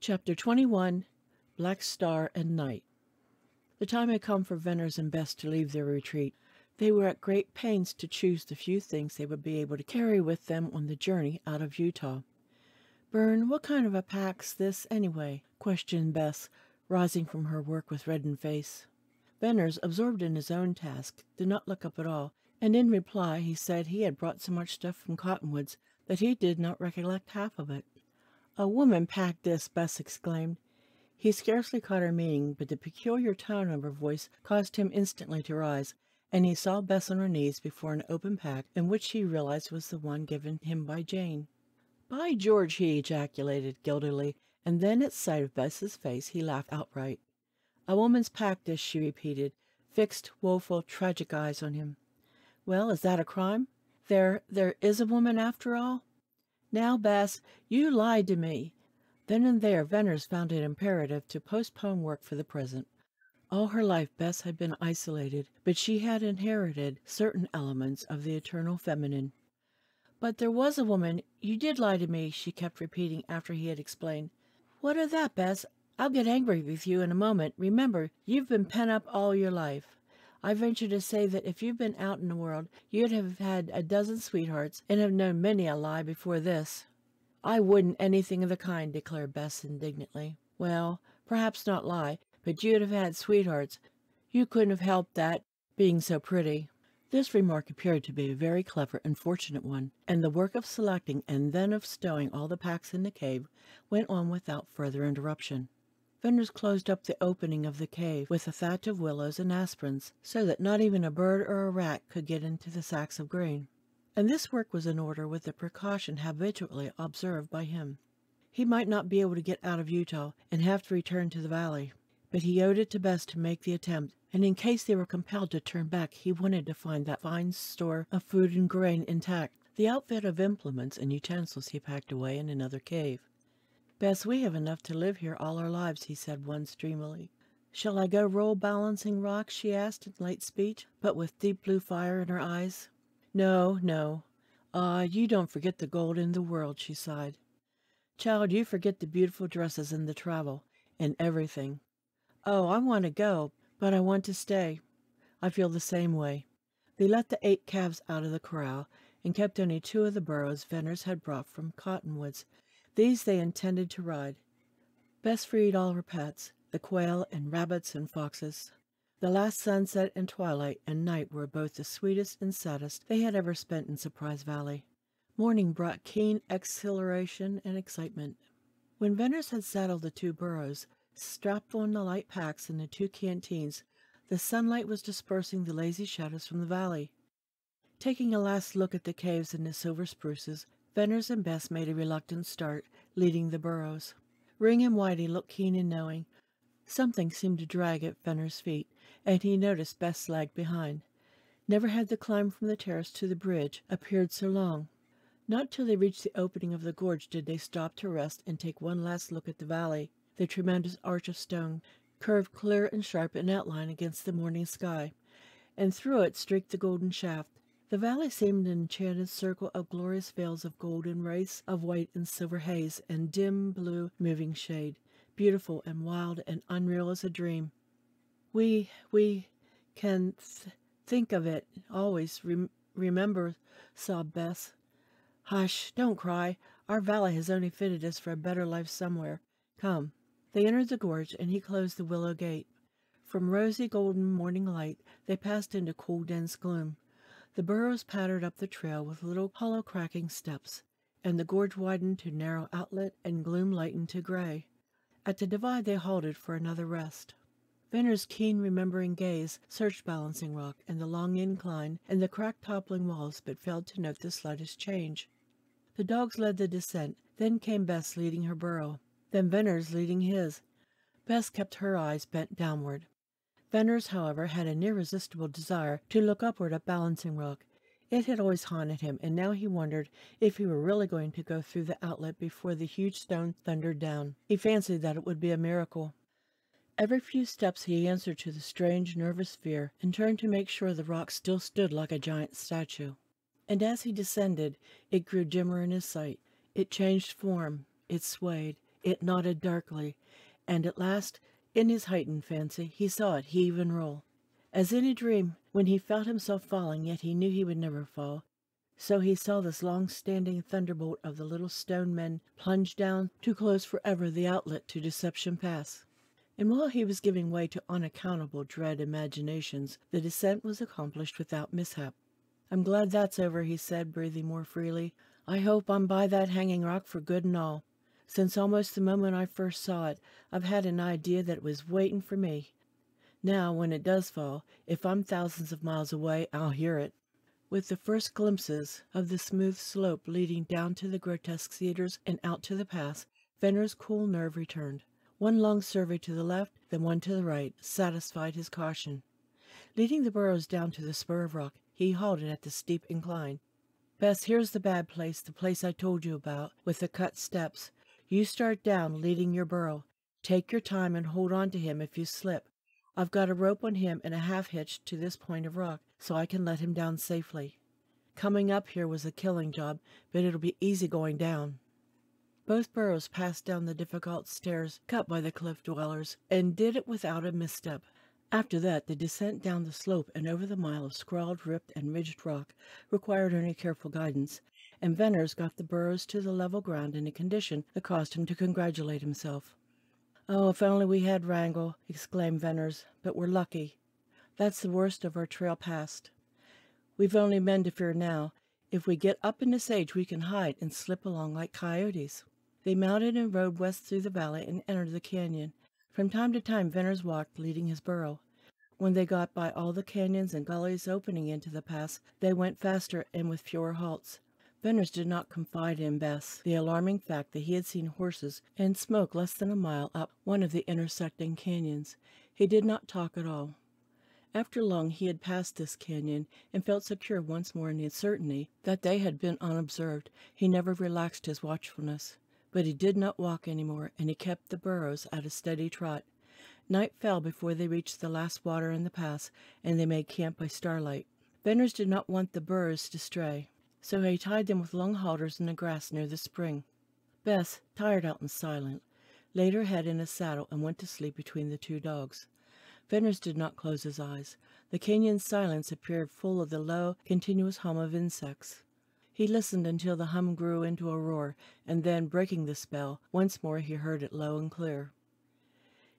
Chapter 21, Black Star and Night. The time had come for Veneers and Bess to leave their retreat. They were at great pains to choose the few things they would be able to carry with them on the journey out of Utah. "Bern, what kind of a pack's this, anyway?" questioned Bess, rising from her work with reddened face. Veneers, absorbed in his own task, did not look up at all, and in reply he said he had brought so much stuff from Cottonwoods that he did not recollect half of it. "A woman packed this," Bess exclaimed. He scarcely caught her meaning, but the peculiar tone of her voice caused him instantly to rise, and he saw Bess on her knees before an open pack, in which he realized was the one given him by Jane. "By George!" he ejaculated guiltily, and then at sight of Bess's face he laughed outright. "A woman's packed this," she repeated, fixed, woeful, tragic eyes on him. "Well, is that a crime? There is a woman after all?" "Now, Bess, you lied to me." Then and there Veneers found it imperative to postpone work for the present. All her life Bess had been isolated, but she had inherited certain elements of the eternal feminine. "But there was a woman. You did lie to me," she kept repeating after he had explained. "What of that, Bess? I'll get angry with you in a moment. Remember, you've been pent up all your life. I venture to say that if you'd been out in the world, you'd have had a dozen sweethearts and have known many a lie before this." "I wouldn't anything of the kind," declared Bess indignantly. "Well, perhaps not lie, but you'd have had sweethearts. You couldn't have helped that, being so pretty." This remark appeared to be a very clever and fortunate one, and the work of selecting and then of stowing all the packs in the cave went on without further interruption. Veneers closed up the opening of the cave with a thatch of willows and aspens, so that not even a bird or a rat could get into the sacks of grain. And this work was in order with the precaution habitually observed by him. He might not be able to get out of Utah and have to return to the valley, but he owed it to Bess to make the attempt, and in case they were compelled to turn back, he wanted to find that fine store of food and grain intact. The outfit of implements and utensils he packed away in another cave. "Bess, we have enough to live here all our lives," he said once dreamily. "Shall I go roll Balancing Rock?" she asked in light speech, but with deep blue fire in her eyes. "No, no. You don't forget the gold in the world," she sighed. "Child, you forget the beautiful dresses and the travel, and everything." "Oh, I want to go, but I want to stay." "I feel the same way." They let the 8 calves out of the corral, and kept only 2 of the burros Veneers had brought from Cottonwoods. These they intended to ride. Bess freed all her pets, the quail and rabbits and foxes. The last sunset and twilight and night were both the sweetest and saddest they had ever spent in Surprise Valley. Morning brought keen exhilaration and excitement. When Veneers had saddled the 2 burros, strapped on the light packs and the 2 canteens, the sunlight was dispersing the lazy shadows from the valley. Taking a last look at the caves and the silver spruces, Veneers and Bess made a reluctant start, leading the burros. Ring and Whitey looked keen and knowing. Something seemed to drag at Veneers' feet, and he noticed Bess lagged behind. Never had the climb from the terrace to the bridge appeared so long. Not till they reached the opening of the gorge did they stop to rest and take one last look at the valley. The tremendous arch of stone curved clear and sharp in outline against the morning sky, and through it streaked the golden shaft. The valley seemed an enchanted circle of glorious veils of golden race of white and silver haze and dim blue moving shade, beautiful and wild and unreal as a dream. We can think of it always, remember," sobbed Bess. "Hush, don't cry. Our valley has only fitted us for a better life somewhere. Come." They entered the gorge, and he closed the willow gate. From rosy golden morning light they passed into cool dense gloom. The burros pattered up the trail with little hollow cracking steps, and the gorge widened to narrow outlet and gloom lightened to gray. At the divide they halted for another rest. Veneers' keen remembering gaze searched Balancing Rock and the long incline and the cracked toppling walls, but failed to note the slightest change. The dogs led the descent, then came Bess leading her burro, then Veneers leading his. Bess kept her eyes bent downward. Veneers, however, had an irresistible desire to look upward at Balancing Rock. It had always haunted him, and now he wondered if he were really going to go through the outlet before the huge stone thundered down. He fancied that it would be a miracle. Every few steps he answered to the strange, nervous fear, and turned to make sure the rock still stood like a giant statue. And as he descended, it grew dimmer in his sight. It changed form, it swayed, It nodded darkly, and at last, in his heightened fancy, he saw it heave and roll. As in a dream, when he felt himself falling, yet he knew he would never fall, so he saw this long-standing thunderbolt of the little stone men plunge down to close forever the outlet to Deception Pass. And while he was giving way to unaccountable dread imaginations, the descent was accomplished without mishap. "I'm glad that's over," he said, breathing more freely. "I hope I'm by that hanging rock for good and all. Since almost the moment I first saw it, I've had an idea that it was waiting for me. Now, when it does fall, if I'm thousands of miles away, I'll hear it." With the first glimpses of the smooth slope leading down to the grotesque cedars and out to the pass, Venner's cool nerve returned. One long survey to the left, then one to the right, satisfied his caution. Leading the burros down to the spur of rock, he halted at the steep incline. "Bess, here's the bad place, the place I told you about, with the cut steps. You start down, leading your burro. Take your time and hold on to him if you slip. I've got a rope on him and a half-hitch to this point of rock, so I can let him down safely. Coming up here was a killing job, but it'll be easy going down." Both burros passed down the difficult stairs cut by the cliff dwellers, and did it without a misstep. After that, the descent down the slope and over the mile of scrawled, ripped, and ridged rock required only careful guidance, and Venners got the burros to the level ground in a condition that caused him to congratulate himself. "Oh, if only we had Wrangle," exclaimed Venners, "but we're lucky. That's the worst of our trail past. We've only men to fear now. If we get up in the sage, we can hide and slip along like coyotes." They mounted and rode west through the valley and entered the canyon. From time to time, Venners walked, leading his burro. When they got by all the canyons and gullies opening into the pass, they went faster and with fewer halts. Venners did not confide in Bess the alarming fact that he had seen horses and smoke less than a mile up one of the intersecting canyons. He did not talk at all. After long he had passed this canyon and felt secure once more in the certainty that they had been unobserved. He never relaxed his watchfulness. But he did not walk any more, and he kept the burros at a steady trot. Night fell before they reached the last water in the pass, and they made camp by starlight. Venners did not want the burros to stray, so he tied them with long halters in the grass near the spring. Bess, tired out and silent, laid her head in a saddle and went to sleep between the two dogs. Venners did not close his eyes. The canyon's silence appeared full of the low, continuous hum of insects. He listened until the hum grew into a roar, and then, breaking the spell, once more he heard it low and clear.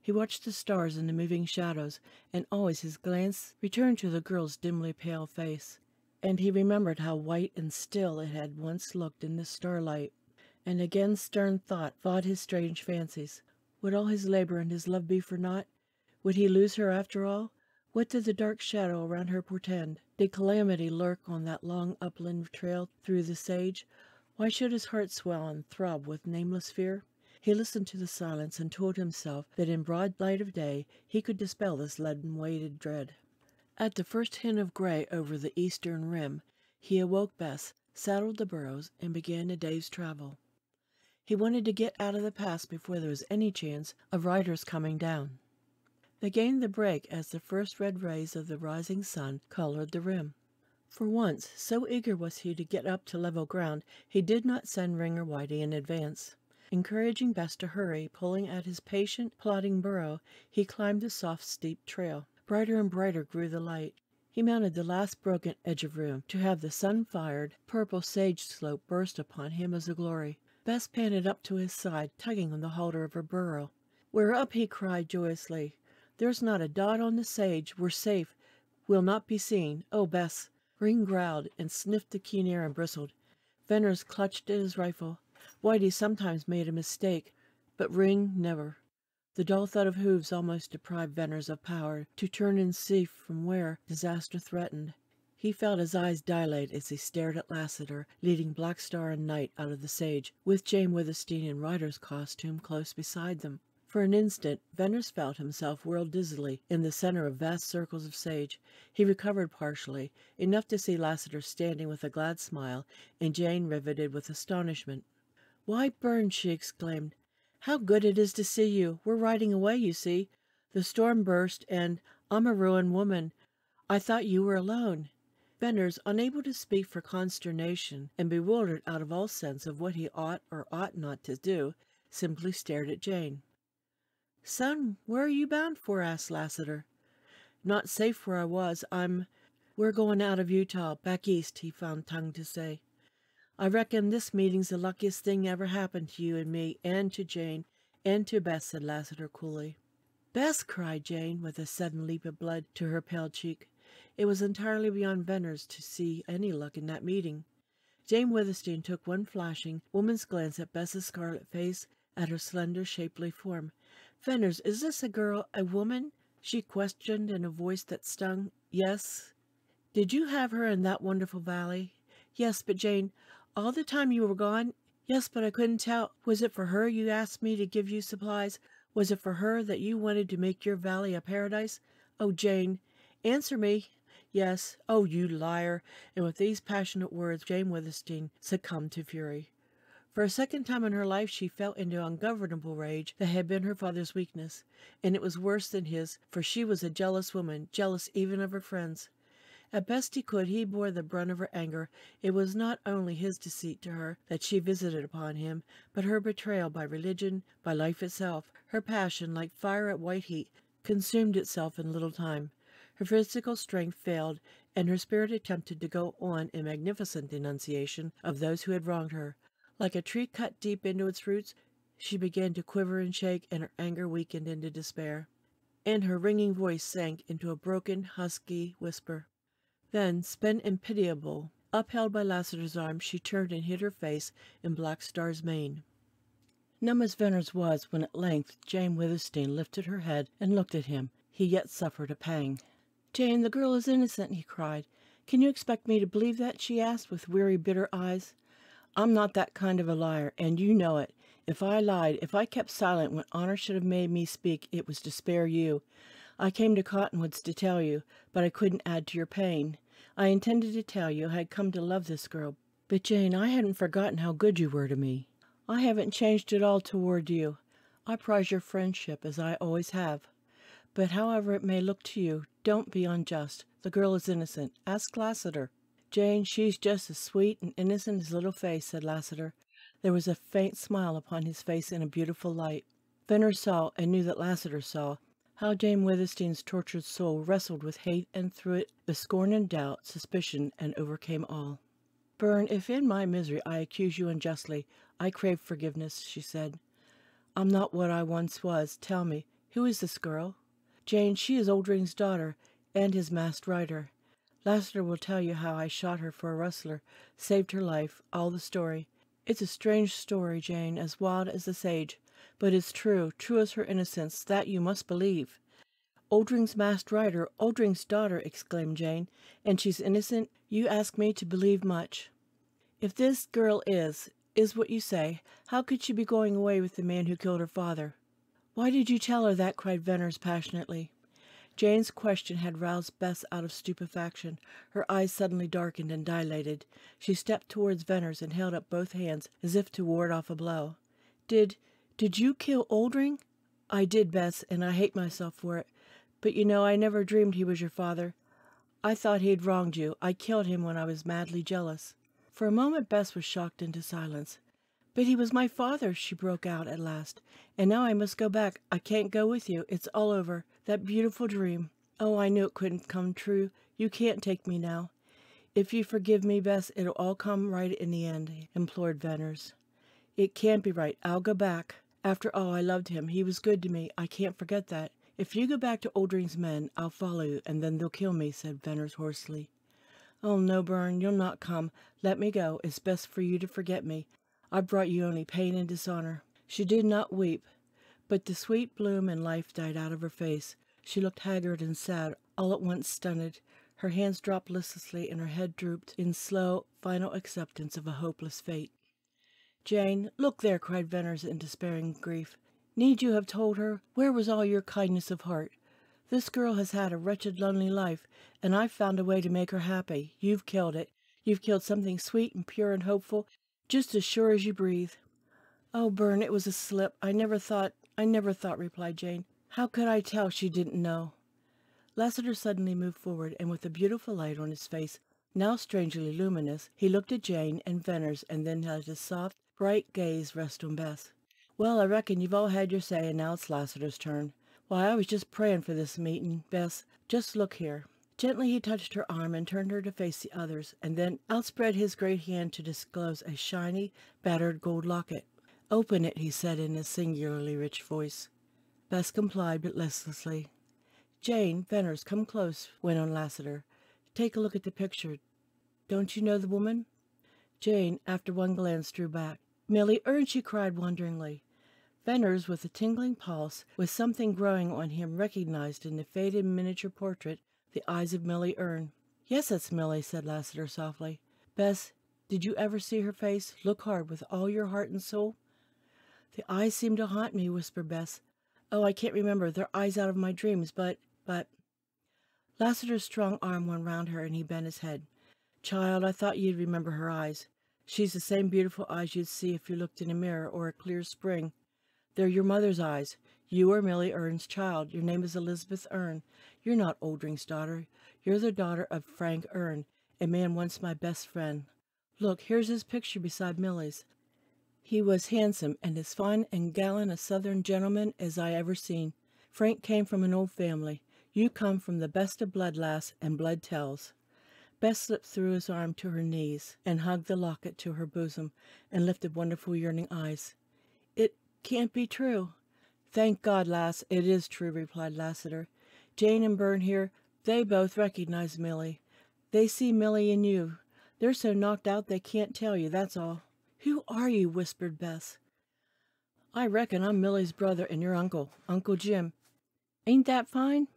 He watched the stars and the moving shadows, and always his glance returned to the girl's dimly pale face, and he remembered how white and still it had once looked in the starlight. And again stern thought fought his strange fancies. Would all his labor and his love be for naught? Would he lose her after all? What did the dark shadow around her portend? Did calamity lurk on that long upland trail through the sage? Why should his heart swell and throb with nameless fear? He listened to the silence and told himself that in broad light of day he could dispel this leaden-weighted dread. At the first hint of gray over the eastern rim, he awoke Bess, saddled the burros, and began a day's travel. He wanted to get out of the pass before there was any chance of riders coming down. They gained the break as the first red rays of the rising sun colored the rim. For once, so eager was he to get up to level ground, he did not send Ring or Whitey in advance. Encouraging Bess to hurry, pulling at his patient, plodding burro, he climbed the soft, steep trail. Brighter and brighter grew the light. He mounted the last broken edge of room, to have the sun-fired, purple sage slope burst upon him as a glory. Bess panted up to his side, tugging on the halter of her burro. "We're up," he cried joyously. "There's not a dot on the sage. We're safe. We'll not be seen. Oh, Bess!" Ring growled and sniffed the keen air and bristled. Venners clutched at his rifle. Whitey sometimes made a mistake, but Ring never. The dull thud of hooves almost deprived Venners of power to turn and see from where disaster threatened. He felt his eyes dilate as he stared at Lassiter, leading Black Star and Night out of the sage, with Jane Withersteen in rider's costume close beside them. For an instant, Venners felt himself whirled dizzily in the center of vast circles of sage. He recovered partially, enough to see Lassiter standing with a glad smile, and Jane riveted with astonishment. "Why, Burns," she exclaimed, "how good it is to see you! We're riding away, you see. The storm burst, and I'm a ruined woman. I thought you were alone." Venners, unable to speak for consternation, and bewildered out of all sense of what he ought or ought not to do, simply stared at Jane. "Son, where are you bound for?" asked Lassiter. "Not safe where I was. We're going out of Utah, back east," he found tongue to say. "I reckon this meeting's the luckiest thing ever happened to you and me, and to Jane, and to Bess," said Lassiter coolly. "Bess!" cried Jane, with a sudden leap of blood to her pale cheek. It was entirely beyond Venner's to see any luck in that meeting. Jane Withersteen took one flashing, woman's glance at Bess's scarlet face, at her slender, shapely form. "Venner's, is this a girl, a woman?" she questioned in a voice that stung. "Yes." "Did you have her in that wonderful valley?" "Yes, but Jane, all the time you were gone." "Yes, but I couldn't tell. Was it for her you asked me to give you supplies? Was it for her that you wanted to make your valley a paradise? Oh, Jane, answer me." "Yes." "Oh, you liar." And with these passionate words, Jane Withersteen succumbed to fury. For a second time in her life, she fell into ungovernable rage that had been her father's weakness. And it was worse than his, for she was a jealous woman, jealous even of her friends. As best he could, he bore the brunt of her anger. It was not only his deceit to her that she visited upon him, but her betrayal by religion, by life itself. Her passion, like fire at white heat, consumed itself in little time. Her physical strength failed, and her spirit attempted to go on in magnificent denunciation of those who had wronged her. Like a tree cut deep into its roots, she began to quiver and shake, and her anger weakened into despair. And her ringing voice sank into a broken, husky whisper. Then, spent and pitiable, upheld by Lassiter's arm, she turned and hid her face in Black Star's mane. Numb as Venner's was, when at length Jane Withersteen lifted her head and looked at him, he yet suffered a pang. "Jane, the girl is innocent," he cried. "Can you expect me to believe that?" she asked, with weary, bitter eyes. "I'm not that kind of a liar, and you know it. If I lied, if I kept silent when honor should have made me speak, it was to spare you. I came to Cottonwoods to tell you, but I couldn't add to your pain. I intended to tell you I had come to love this girl. But, Jane, I hadn't forgotten how good you were to me. I haven't changed at all toward you. I prize your friendship, as I always have. But however it may look to you, don't be unjust. The girl is innocent. Ask Lassiter." "Jane, she's just as sweet and innocent as little face," said Lassiter. There was a faint smile upon his face in a beautiful light. Venner saw, and knew that Lassiter saw, how Jane Withersteen's tortured soul wrestled with hate, and through it with scorn and doubt, suspicion, and overcame all. "Byrne, if in my misery I accuse you unjustly, I crave forgiveness," she said. "I'm not what I once was. Tell me, who is this girl?" "Jane, she is Oldring's daughter, and his masked rider. Lassiter will tell you how I shot her for a rustler, saved her life, all the story. It's a strange story, Jane, as wild as the sage, but it's true, true as her innocence, that you must believe." "Oldring's masked rider, Oldring's daughter," exclaimed Jane, "and she's innocent? You ask me to believe much. If this girl is what you say, how could she be going away with the man who killed her father?" "Why did you tell her that?" cried Venner's passionately. Jane's question had roused Bess out of stupefaction. Her eyes suddenly darkened and dilated. She stepped towards Venner's and held up both hands as if to ward off a blow. Did you kill Oldring?" "I did, Bess, and I hate myself for it. But you know, I never dreamed he was your father. I thought he had wronged you. I killed him when I was madly jealous." For a moment Bess was shocked into silence. "But he was my father," she broke out at last. "And now I must go back. I can't go with you. It's all over. That beautiful dream. Oh, I knew it couldn't come true. You can't take me now." "If you forgive me, Bess, it'll all come right in the end," implored Venners. "It can't be right. I'll go back. After all, I loved him. He was good to me. I can't forget that. If you go back to Oldring's men, I'll follow you, and then they'll kill me," said Venners hoarsely. "Oh, no, Byrne, you'll not come. Let me go. It's best for you to forget me. I've brought you only pain and dishonor." She did not weep, but the sweet bloom and life died out of her face. She looked haggard and sad, all at once stunted. Her hands dropped listlessly, and her head drooped in slow, final acceptance of a hopeless fate. "Jane, look there!" cried Venners in despairing grief. "Need you have told her? Where was all your kindness of heart? This girl has had a wretched, lonely life, and I've found a way to make her happy. You've killed it. You've killed something sweet and pure and hopeful, just as sure as you breathe." "Oh, Byrne, it was a slip. I never thought," replied Jane. "How could I tell she didn't know?" Lassiter suddenly moved forward, and with a beautiful light on his face, now strangely luminous, he looked at Jane and Venners, and then let his soft, bright gaze rest on Bess. Well, I reckon you've all had your say, and now it's Lassiter's turn. Why, I was just praying for this meeting, Bess. Just look here." Gently he touched her arm and turned her to face the others, and then outspread his great hand to disclose a shiny, battered gold locket. "Open it," he said in a singularly rich voice. Bess complied, but listlessly. "Jane, Venners, come close," went on Lassiter. "Take a look at the picture. Don't you know the woman?" Jane, after one glance, drew back. "Millie Ern," she cried wonderingly. Venners, with a tingling pulse, with something growing on him, recognized in the faded miniature portrait the eyes of Millie Ern. "Yes, that's Millie," said Lassiter softly. "Bess, did you ever see her face? Look hard, with all your heart and soul." "The eyes seem to haunt me," whispered Bess. "Oh, I can't remember. They're eyes out of my dreams, but... Lassiter's strong arm went round her, and he bent his head. "Child, I thought you'd remember her eyes. She's the same beautiful eyes you'd see if you looked in a mirror or a clear spring. They're your mother's eyes. You are Millie Ern's child. Your name is Elizabeth Ern. You're not Oldring's daughter. You're the daughter of Frank Ern, a man once my best friend. Look, here's his picture beside Millie's. He was handsome, and as fine and gallant a Southern gentleman as I ever seen. Frank came from an old family. You come from the best of blood, lass, and blood tells." Bess slipped through his arm to her knees, and hugged the locket to her bosom, and lifted wonderful yearning eyes. "It can't be true." "Thank God, lass, it is true," replied Lassiter. "Jane and Bern here, they both recognize Millie. They see Millie in you. They're so knocked out they can't tell you, that's all." "Who are you?" whispered Bess. "I reckon I'm Millie's brother and your uncle, Uncle Jim. Ain't that fine?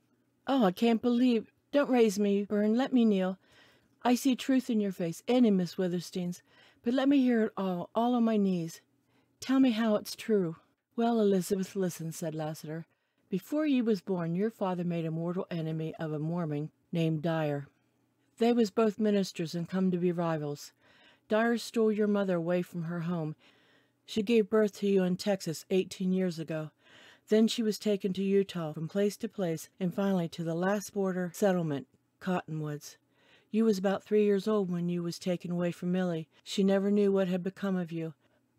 Oh, I can't believe... Don't raise me, Bern. Let me kneel. I see truth in your face and in Miss Withersteen's, but let me hear it all on my knees. Tell me how it's true." "Well, Elizabeth, listen," said Lassiter. "Before you was born, your father made a mortal enemy of a Mormon named Dyer. They was both ministers and come to be rivals. Dyer stole your mother away from her home. She gave birth to you in Texas 18 years ago. Then she was taken to Utah, from place to place, and finally to the last border settlement, Cottonwoods. You was about 3 years old when you was taken away from Millie. She never knew what had become of you,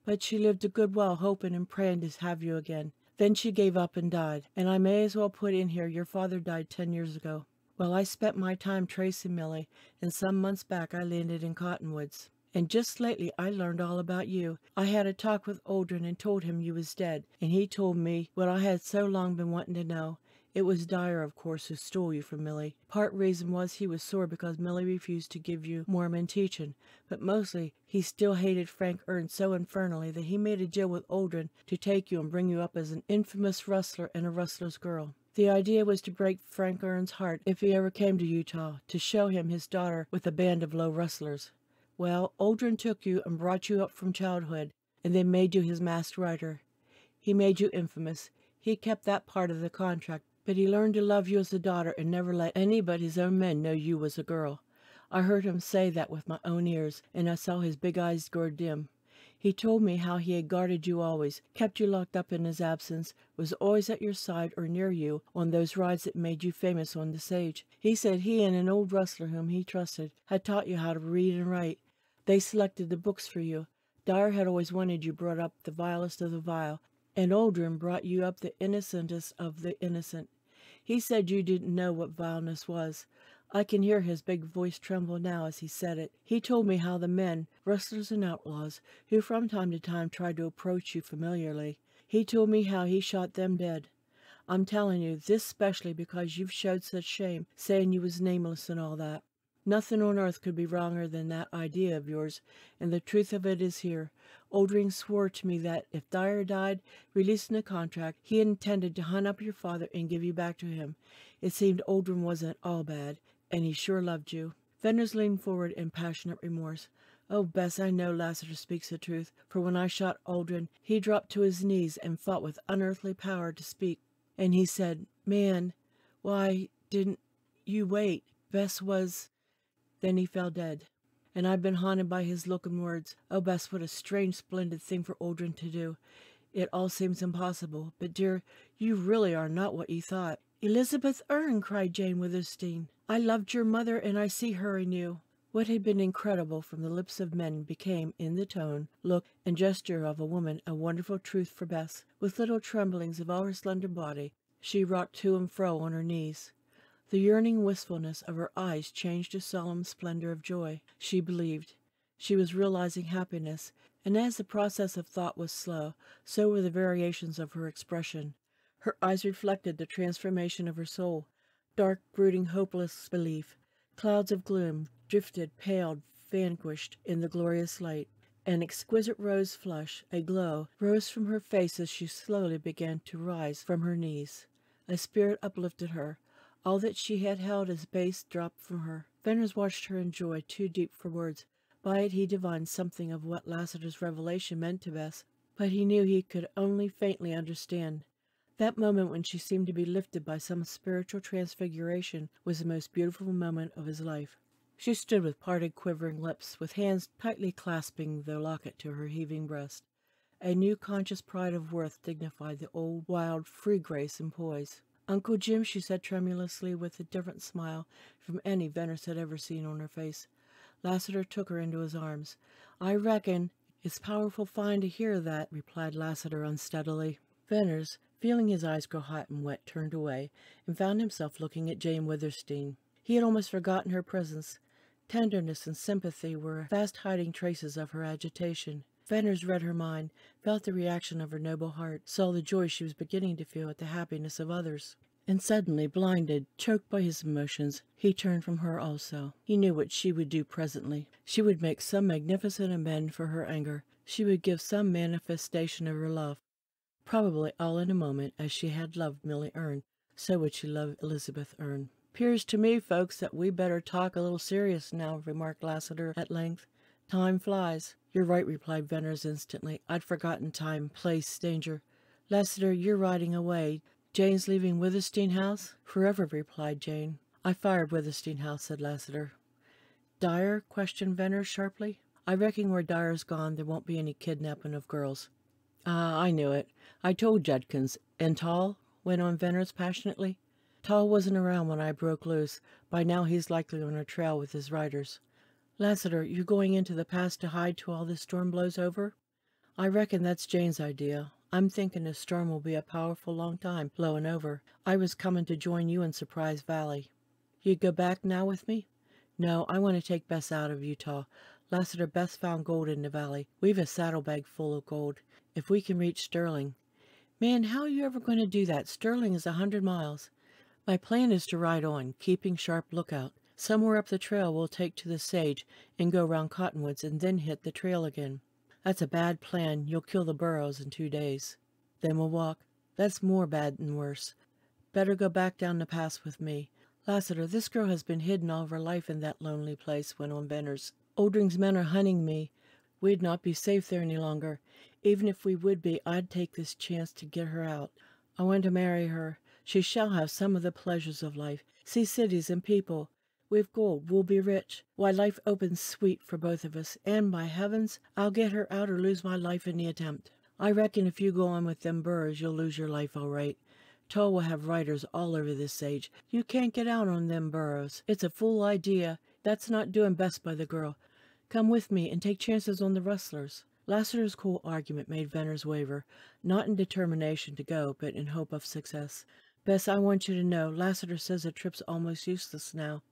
but she lived a good while hoping and praying to have you again. Then she gave up and died, and I may as well put in here your father died 10 years ago. Well, I spent my time tracing Millie, and some months back I landed in Cottonwoods. And just lately I learned all about you. I had a talk with Oldrin and told him you was dead, and he told me what I had so long been wanting to know. It was Dyer, of course, who stole you from Millie. Part reason was he was sore because Millie refused to give you Mormon teaching, but mostly he still hated Frank Ern so infernally that he made a deal with Oldrin to take you and bring you up as an infamous rustler and a rustler's girl. The idea was to break Frank Ern's heart if he ever came to Utah, to show him his daughter with a band of low rustlers. Well, Oldrin took you and brought you up from childhood, and then made you his masked rider. He made you infamous. He kept that part of the contract, but he learned to love you as a daughter and never let any but his own men know you was a girl. I heard him say that with my own ears, and I saw his big eyes grow dim. He told me how he had guarded you always, kept you locked up in his absence, was always at your side or near you on those rides that made you famous on the sage. He said he and an old rustler whom he trusted had taught you how to read and write. They selected the books for you. Dyer had always wanted you brought up the vilest of the vile, and Oldrin brought you up the innocentest of the innocent. He said you didn't know what vileness was. I can hear his big voice tremble now as he said it. He told me how the men, rustlers and outlaws, who from time to time tried to approach you familiarly, he told me how he shot them dead. I'm telling you this specially because you've showed such shame, saying you was nameless and all that. Nothing on earth could be wronger than that idea of yours, and the truth of it is here. Oldring swore to me that if Dyer died, releasing the contract, he intended to hunt up your father and give you back to him. It seemed Oldring wasn't all bad, and he sure loved you." Venners leaned forward in passionate remorse. "Oh, Bess, I know Lassiter speaks the truth, for when I shot Oldrin, he dropped to his knees and fought with unearthly power to speak. And he said, 'Man, why didn't you wait?' Bess was..." Then he fell dead. And I've been haunted by his look and words. Oh, Bess, what a strange, splendid thing for Oldrin to do. It all seems impossible, but dear, you really are not what you thought." "Elizabeth Ern!" cried Jane Witherstein. "I loved your mother, and I see her in you." What had been incredible from the lips of men became, in the tone, look, and gesture of a woman, a wonderful truth for Bess. With little tremblings of all her slender body, she rocked to and fro on her knees. The yearning wistfulness of her eyes changed to solemn splendor of joy. She believed. She was realizing happiness, and as the process of thought was slow, so were the variations of her expression. Her eyes reflected the transformation of her soul. Dark, brooding, hopeless belief. Clouds of gloom drifted, paled, vanquished in the glorious light. An exquisite rose flush, a glow, rose from her face as she slowly began to rise from her knees. A spirit uplifted her. All that she had held as base dropped from her. Veneers watched her in joy too deep for words. By it he divined something of what Lassiter's revelation meant to Bess, but he knew he could only faintly understand. That moment when she seemed to be lifted by some spiritual transfiguration was the most beautiful moment of his life. She stood with parted, quivering lips, with hands tightly clasping the locket to her heaving breast. A new conscious pride of worth dignified the old, wild, free grace and poise. "Uncle Jim," she said tremulously, with a different smile from any Veneers had ever seen on her face. Lassiter took her into his arms. "I reckon it's powerful fine to hear that," replied Lassiter unsteadily. Veneers, feeling his eyes grow hot and wet, turned away, and found himself looking at Jane Withersteen. He had almost forgotten her presence. Tenderness and sympathy were fast hiding traces of her agitation. Veneers read her mind, felt the reaction of her noble heart, saw the joy she was beginning to feel at the happiness of others. And suddenly, blinded, choked by his emotions, he turned from her also. He knew what she would do presently. She would make some magnificent amend for her anger. She would give some manifestation of her love. Probably all in a moment, as she had loved Millie Erne, so would she love Elizabeth Erne. "'Pears to me, folks, that we better talk a little serious now," remarked Lassiter at length. "Time flies." "You're right," replied Veneers instantly. "I'd forgotten time, place, danger. Lassiter, you're riding away. Jane's leaving Withersteen House?" "Forever," replied Jane. "I fired Withersteen House," said Lassiter. "Dyer?" questioned Veneers sharply. "I reckon where Dyer's gone there won't be any kidnapping of girls." "Ah, I knew it. I told Judkins. And Tall?" went on Veneers passionately. "Tall wasn't around when I broke loose. By now he's likely on our trail with his riders." "Lassiter, you're going into the pass to hide till all this storm blows over?" "I reckon that's Jane's idea. I'm thinking this storm will be a powerful long time blowing over. I was coming to join you in Surprise Valley." "You'd go back now with me?" "No, I want to take Bess out of Utah. Lassiter, Bess found gold in the valley. We've a saddlebag full of gold. If we can reach Sterling." "Man, how are you ever going to do that? Sterling is 100 miles. "My plan is to ride on, keeping sharp lookout. Somewhere up the trail we'll take to the sage and go round Cottonwoods and then hit the trail again." "That's a bad plan. You'll kill the burros in 2 days." "Then we'll walk." "That's more bad than worse. Better go back down the pass with me." "Lassiter, this girl has been hidden all of her life in that lonely place," went on Veneers. "Oldring's men are hunting me. We'd not be safe there any longer. Even if we would be, I'd take this chance to get her out. I want to marry her. She shall have some of the pleasures of life. See cities and people. We've gold. We'll be rich. Why, life opens sweet for both of us. And, by heavens, I'll get her out or lose my life in the attempt." "I reckon if you go on with them burros, you'll lose your life all right. Tull will have riders all over this sage. You can't get out on them burros. It's a fool idea. That's not doing best by the girl. Come with me and take chances on the rustlers." Lassiter's cool argument made Veneers waver, not in determination to go, but in hope of success. "Bess, I want you to know, Lassiter says the trip's almost useless now."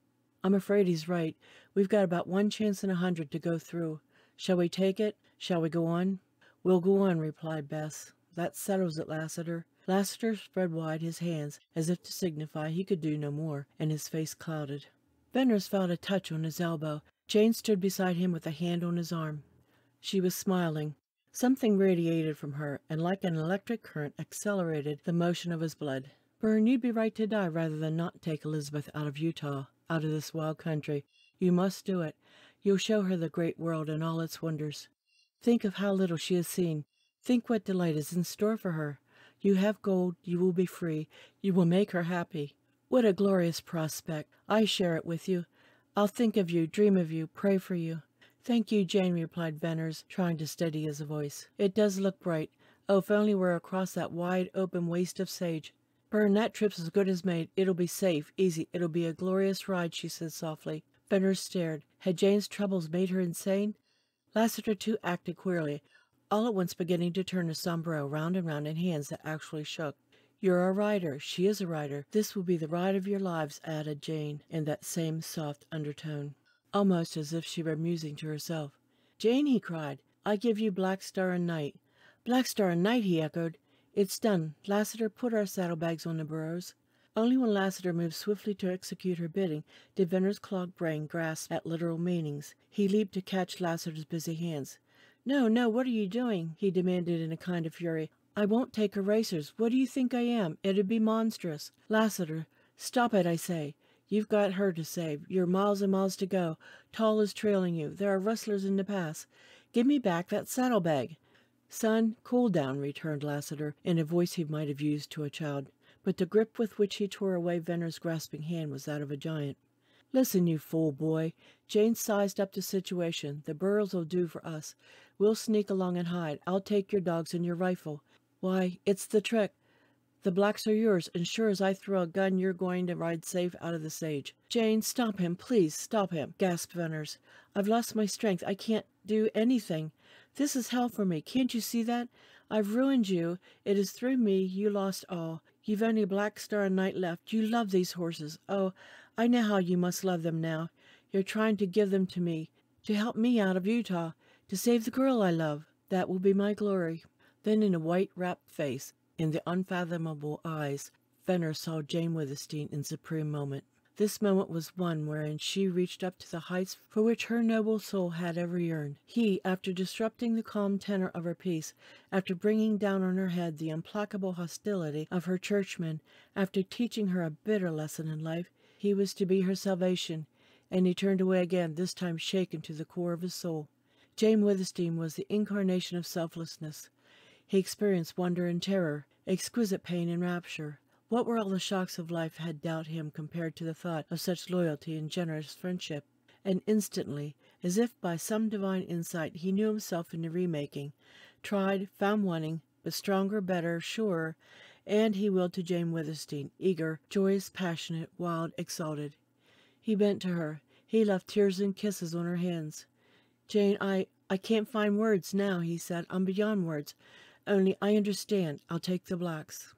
"I'm afraid he's right. We've got about 1 chance in 100 to go through. Shall we take it? Shall we go on?" "We'll go on," replied Bess. "That settles it, Lassiter." Lassiter spread wide his hands, as if to signify he could do no more, and his face clouded. Veneers felt a touch on his elbow. Jane stood beside him with a hand on his arm. She was smiling. Something radiated from her, and like an electric current accelerated the motion of his blood. "Bern, you'd be right to die rather than not take Elizabeth out of Utah, out of this wild country. You must do it. You'll show her the great world and all its wonders. Think of how little she has seen. Think what delight is in store for her. You have gold. You will be free. You will make her happy. What a glorious prospect. I share it with you. I'll think of you, dream of you, pray for you." "Thank you, Jane," replied Veneers, trying to steady his voice. "It does look bright. Oh, if only we're across that wide, open waste of sage." "Bern, that trip's as good as made. It'll be safe, easy. It'll be a glorious ride," she said softly. Venner stared. Had Jane's troubles made her insane? Lassiter, too, acted queerly, all at once beginning to turn his sombrero round and round in hands that actually shook. "You're a rider. She is a rider. This will be the ride of your lives," added Jane, in that same soft undertone, almost as if she were musing to herself. "Jane," he cried, "I give you Black Star and Night." "Black Star and Night," he echoed. "It's done. Lassiter, put our saddlebags on the burros." Only when Lassiter moved swiftly to execute her bidding did Venner's clogged brain grasp at literal meanings. He leaped to catch Lassiter's busy hands. "No, no, what are you doing?" he demanded in a kind of fury. "I won't take her racers. What do you think I am? It'd be monstrous." "Lassiter, stop it, I say. You've got her to save. You're miles and miles to go. Tall is trailing you. There are rustlers in the pass. Give me back that saddlebag." "Son, cool down," returned Lassiter, in a voice he might have used to a child. But the grip with which he tore away Venner's grasping hand was that of a giant. "Listen, you fool boy." Jane sized up the situation. "The burros will do for us. We'll sneak along and hide. I'll take your dogs and your rifle. Why, it's the trick. The blacks are yours, and sure as I throw a gun, you're going to ride safe out of the sage." "Jane, stop him. Please, stop him," gasped Venners. "I've lost my strength. I can't do anything. This is hell for me. Can't you see that? I've ruined you. It is through me you lost all. You've only Black Star and Night left. You love these horses. Oh, I know how you must love them now. You're trying to give them to me, to help me out of Utah, to save the girl I love. That will be my glory." Then in a white, rapt face, in the unfathomable eyes, Venner saw Jane Withersteen in supreme moment. This moment was one wherein she reached up to the heights for which her noble soul had ever yearned. He, after disrupting the calm tenor of her peace, after bringing down on her head the implacable hostility of her churchmen, after teaching her a bitter lesson in life, he was to be her salvation, and he turned away again, this time shaken to the core of his soul. Jane Withersteen was the incarnation of selflessness. He experienced wonder and terror, exquisite pain and rapture. What were all the shocks of life had doubt him compared to the thought of such loyalty and generous friendship? And instantly, as if by some divine insight, he knew himself in the remaking, tried, found wanting, but stronger, better, surer, and he willed to Jane Withersteen, eager, joyous, passionate, wild, exalted. He bent to her. He left tears and kisses on her hands. "Jane, I can't find words now," he said. "I'm beyond words. Only I understand. I'll take the blacks."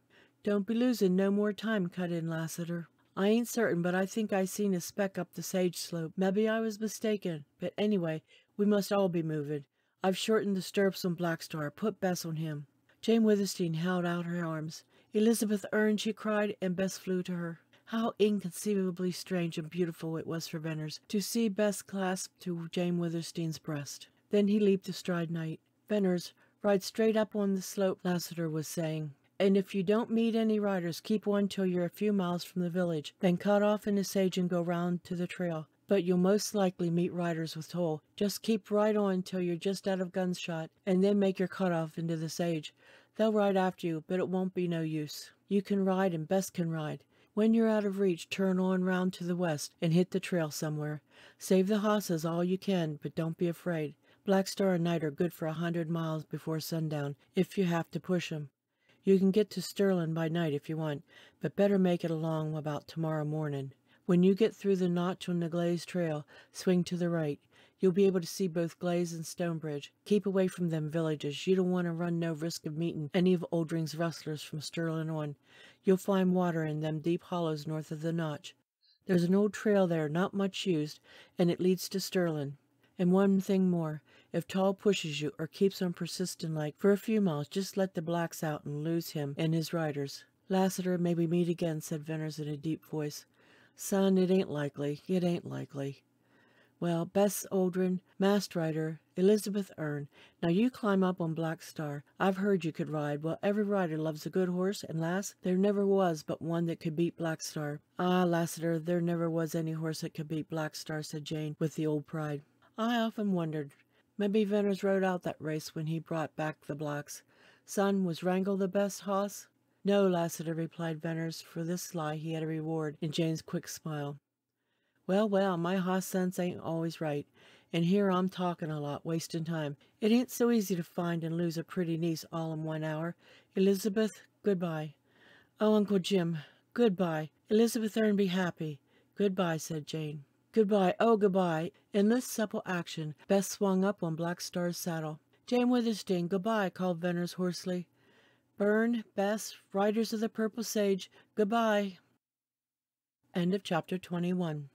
"Don't be losing no more time," cut in Lassiter. "I ain't certain, but I think I seen a speck up the sage slope. Maybe I was mistaken. But anyway, we must all be moving. I've shortened the stirrups on Black Star. Put Bess on him." Jane Withersteen held out her arms. "Elizabeth Erne," she cried, and Bess flew to her. How inconceivably strange and beautiful it was for Venners to see Bess clasped to Jane Withersteen's breast. Then he leaped astride Night. "Venners, ride straight up on the slope," Lassiter was saying. "And if you don't meet any riders, keep one till you're a few miles from the village. Then cut off in the sage and go round to the trail. But you'll most likely meet riders with toll. Just keep right on till you're just out of gunshot, and then make your cut off into the sage. They'll ride after you, but it won't be no use. You can ride and Bess can ride. When you're out of reach, turn on round to the west and hit the trail somewhere. Save the hosses all you can, but don't be afraid. Black Star and Night are good for 100 miles before sundown, if you have to push 'em. You can get to Sterling by night if you want, but better make it along about tomorrow morning. When you get through the notch on the Glaze Trail, swing to the right. You'll be able to see both Glaze and Stonebridge. Keep away from them villages. You don't want to run no risk of meeting any of Oldring's rustlers from Sterling on. You'll find water in them deep hollows north of the notch. There's an old trail there, not much used, and it leads to Sterling. And one thing more. If Tall pushes you or keeps on persisting like for a few miles, just let the blacks out and lose him and his riders." "Lassiter, may we meet again," said Venners in a deep voice. "Son, it ain't likely. It ain't likely. Well, Bess Oldring, Mast Rider, Elizabeth Erne. Now you climb up on Black Star. I've heard you could ride. Well, every rider loves a good horse, and lass, there never was but one that could beat Black Star." "Ah, Lassiter, there never was any horse that could beat Black Star," said Jane, with the old pride. "I often wondered. Maybe Venners rode out that race when he brought back the blacks. Son, was Wrangle the best hoss?" "No, Lassiter," replied Venners. For this lie he had a reward in Jane's quick smile. Well, well, my hoss sense ain't always right, and here I'm talking a lot, wasting time. It ain't so easy to find and lose a pretty niece all in 1 hour. Elizabeth, goodbye." "Oh, Uncle Jim, goodbye. Elizabeth Erne be happy." "Goodbye," said Jane. Goodbye, oh, goodbye. In this supple action, Bess swung up on Black Star's saddle. Jane Withersteen, goodbye, called Veneers hoarsely. Byrne, Bess, Riders of the Purple Sage, goodbye. End of chapter 21.